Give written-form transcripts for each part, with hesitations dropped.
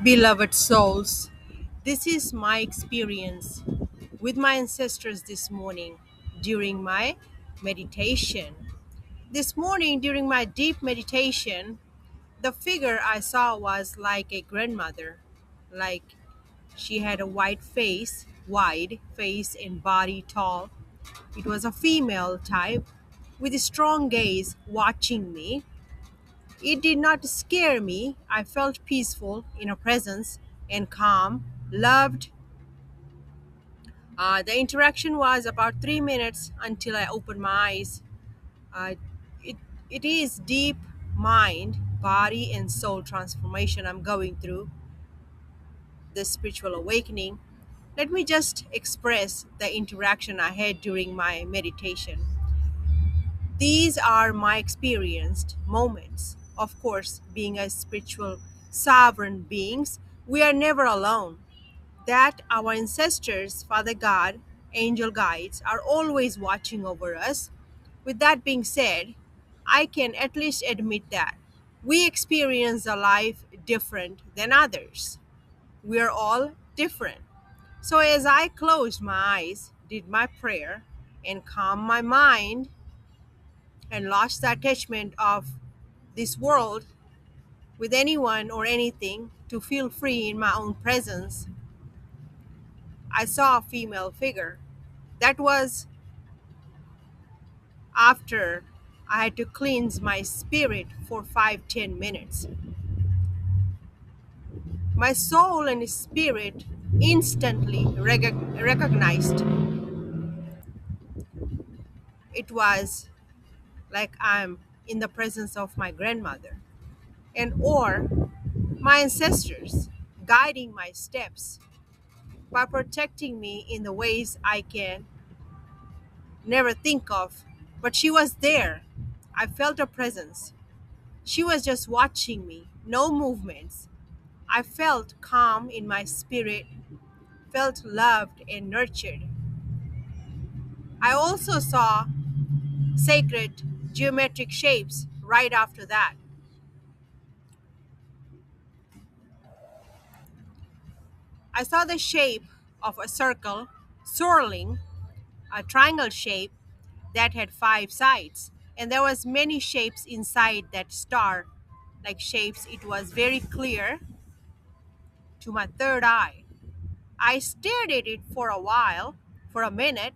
Beloved souls, this is my experience with my ancestors this morning during my meditation. This morning, during my deep meditation, the figure I saw was like a grandmother, like she had a wide face and body tall. It was a female type with a strong gaze watching me. It did not scare me. I felt peaceful in her presence and calm, loved. The interaction was about 3 minutes until I opened my eyes. Uh, it, it is deep mind, body, and soul transformation I'm going through, this spiritual awakening. Let me just express the interaction I had during my meditation. These are my experienced moments. Of course, being a spiritual sovereign beings, we are never alone. That our ancestors, Father God, angel guides are always watching over us. With that being said, I can at least admit that we experience a life different than others. We are all different. So as I closed my eyes, did my prayer, and calmed my mind, and lost the attachment of this world with anyone or anything to feel free in my own presence, I saw a female figure. That was after I had to cleanse my spirit for 5-10 minutes. My soul and spirit instantly recognized it was like I'm in the presence of my grandmother and or my ancestors guiding my steps by protecting me in the ways I can never think of. But she was there. I felt her presence. She was just watching me, no movements. I felt calm in my spirit, felt loved and nurtured. I also saw sacred geometric shapes right after that. I saw the shape of a circle swirling, a triangle shape that had 5 sides, and there was many shapes inside that star like shapes. It was very clear to my third eye. I stared at it for a while, for a minute,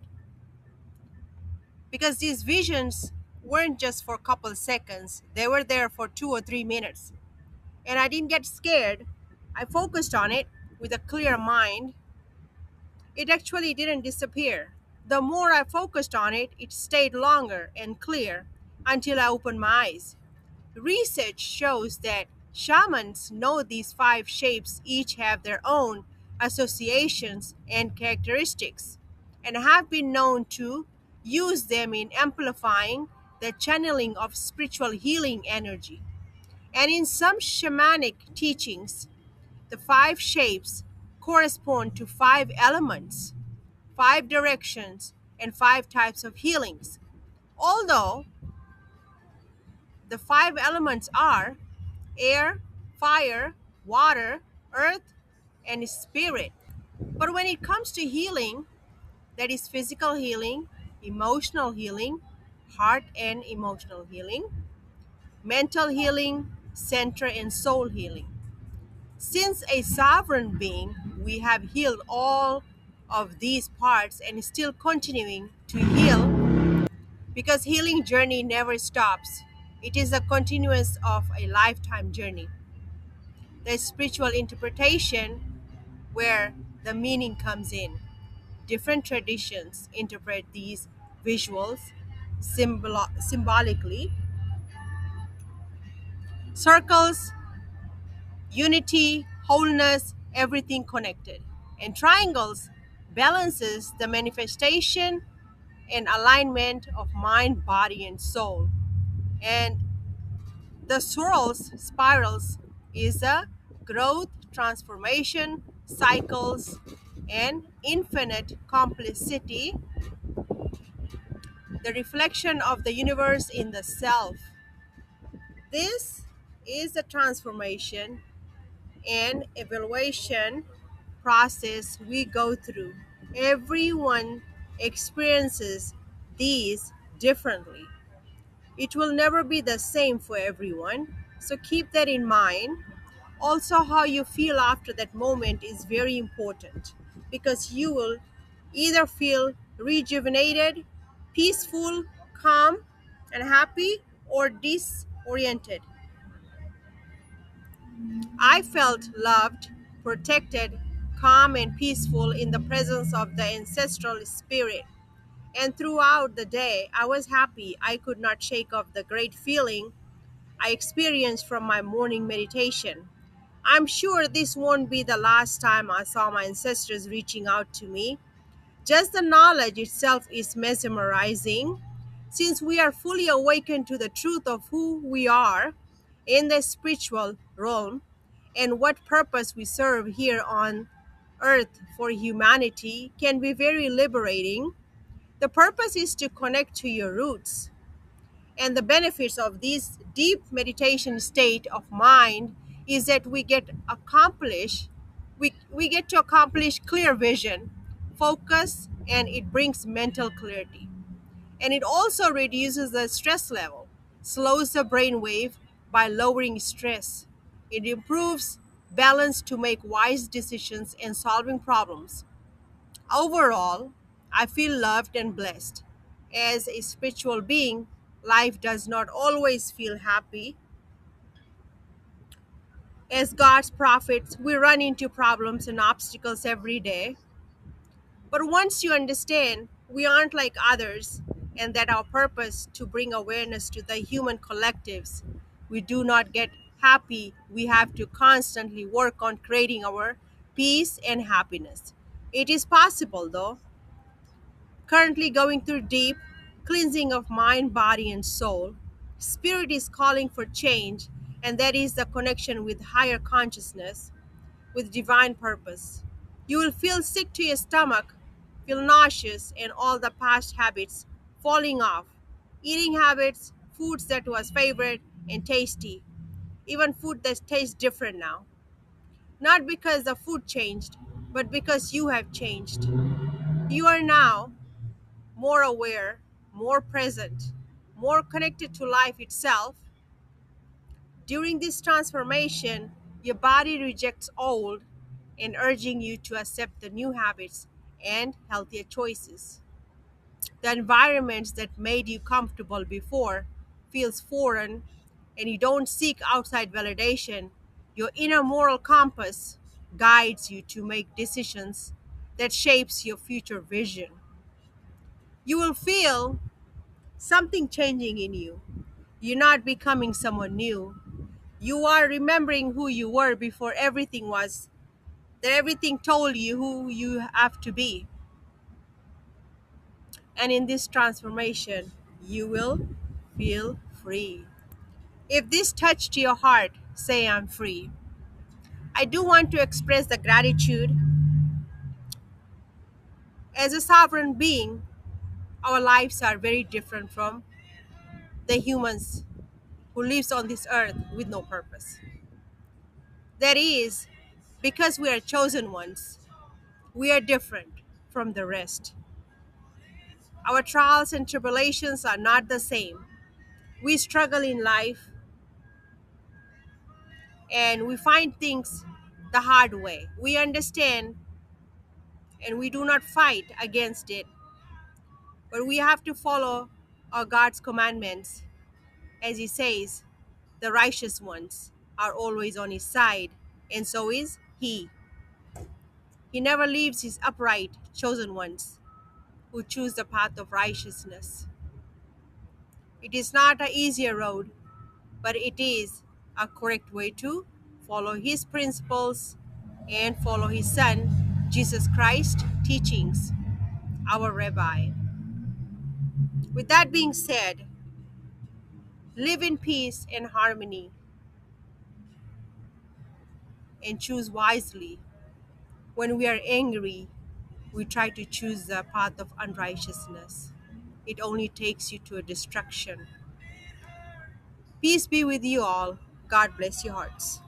because these visions weren't just for a couple seconds, they were there for 2 or 3 minutes. And I didn't get scared. I focused on it with a clear mind. It actually didn't disappear. The more I focused on it, it stayed longer and clear until I opened my eyes. Research shows that shamans know these 5 shapes each have their own associations and characteristics and have been known to use them in amplifying the channeling of spiritual healing energy. And in some shamanic teachings, the 5 shapes correspond to 5 elements, 5 directions, and 5 types of healings. Although the 5 elements are air, fire, water, earth, and spirit. But when it comes to healing, that is physical healing, emotional healing, heart and emotional healing, mental healing, center and soul healing. Since a sovereign being, we have healed all of these parts and still continuing to heal because healing journey never stops. It is a continuous of a lifetime journey. The spiritual interpretation where the meaning comes in. Different traditions interpret these visuals symbolically. Circles, unity, wholeness, everything connected. And triangles balances the manifestation and alignment of mind, body, and soul. And the spirals, is a growth, transformation, cycles, and infinite complexity, the reflection of the universe in the self. This is the transformation and evaluation process we go through. Everyone experiences these differently. It will never be the same for everyone, so keep that in mind. Also, how you feel after that moment is very important because you will either feel rejuvenated, peaceful, calm, and happy, or disoriented. I felt loved, protected, calm, and peaceful in the presence of the ancestral spirit. And throughout the day, I was happy. I could not shake off the great feeling I experienced from my morning meditation. I'm sure this won't be the last time I saw my ancestors reaching out to me. Just the knowledge itself is mesmerizing. Since we are fully awakened to the truth of who we are in the spiritual realm and what purpose we serve here on earth for humanity can be very liberating. The purpose is to connect to your roots, and the benefits of this deep meditation state of mind is that we get to accomplish clear vision, focus, and it brings mental clarity. And it also reduces the stress level, slows the brain wave by lowering stress. It improves balance to make wise decisions and solving problems. Overall, I feel loved and blessed. As a spiritual being, life does not always feel happy. As God's prophets, we run into problems and obstacles every day. But once you understand we aren't like others and that our purpose to bring awareness to the human collectives, we do not get happy. We have to constantly work on creating our peace and happiness. It is possible though. Currently going through deep cleansing of mind, body, and soul. Spirit is calling for change, and that is the connection with higher consciousness, with divine purpose. You will feel sick to your stomach, feel nauseous, and all the past habits falling off. Eating habits, foods that was favorite and tasty, even food that tastes different now. Not because the food changed, but because you have changed. You are now more aware, more present, more connected to life itself. During this transformation, your body rejects old and urging you to accept the new habits and healthier choices. The environments that made you comfortable before feels foreign and you don't seek outside validation. Your inner moral compass guides you to make decisions that shapes your future vision. You will feel something changing in you. You're not becoming someone new. You are remembering who you were before that everything told you who you have to be. And in this transformation, you will feel free. If this touched your heart, say I'm free. I do want to express the gratitude. As a sovereign being, our lives are very different from the humans who lives on this earth with no purpose. That is because we are chosen ones. We are different from the rest. Our trials and tribulations are not the same. We struggle in life and we find things the hard way. We understand and we do not fight against it, but we have to follow our God's commandments. As He says, the righteous ones are always on His side, and so is He. He never leaves His upright, chosen ones who choose the path of righteousness. It is not an easier road, but it is a correct way to follow His principles and follow His Son, Jesus Christ, teachings, our Rabbi. With that being said, live in peace and harmony and choose wisely. When we are angry, we try to choose the path of unrighteousness. It only takes you to a destruction. Peace be with you all. God bless your hearts.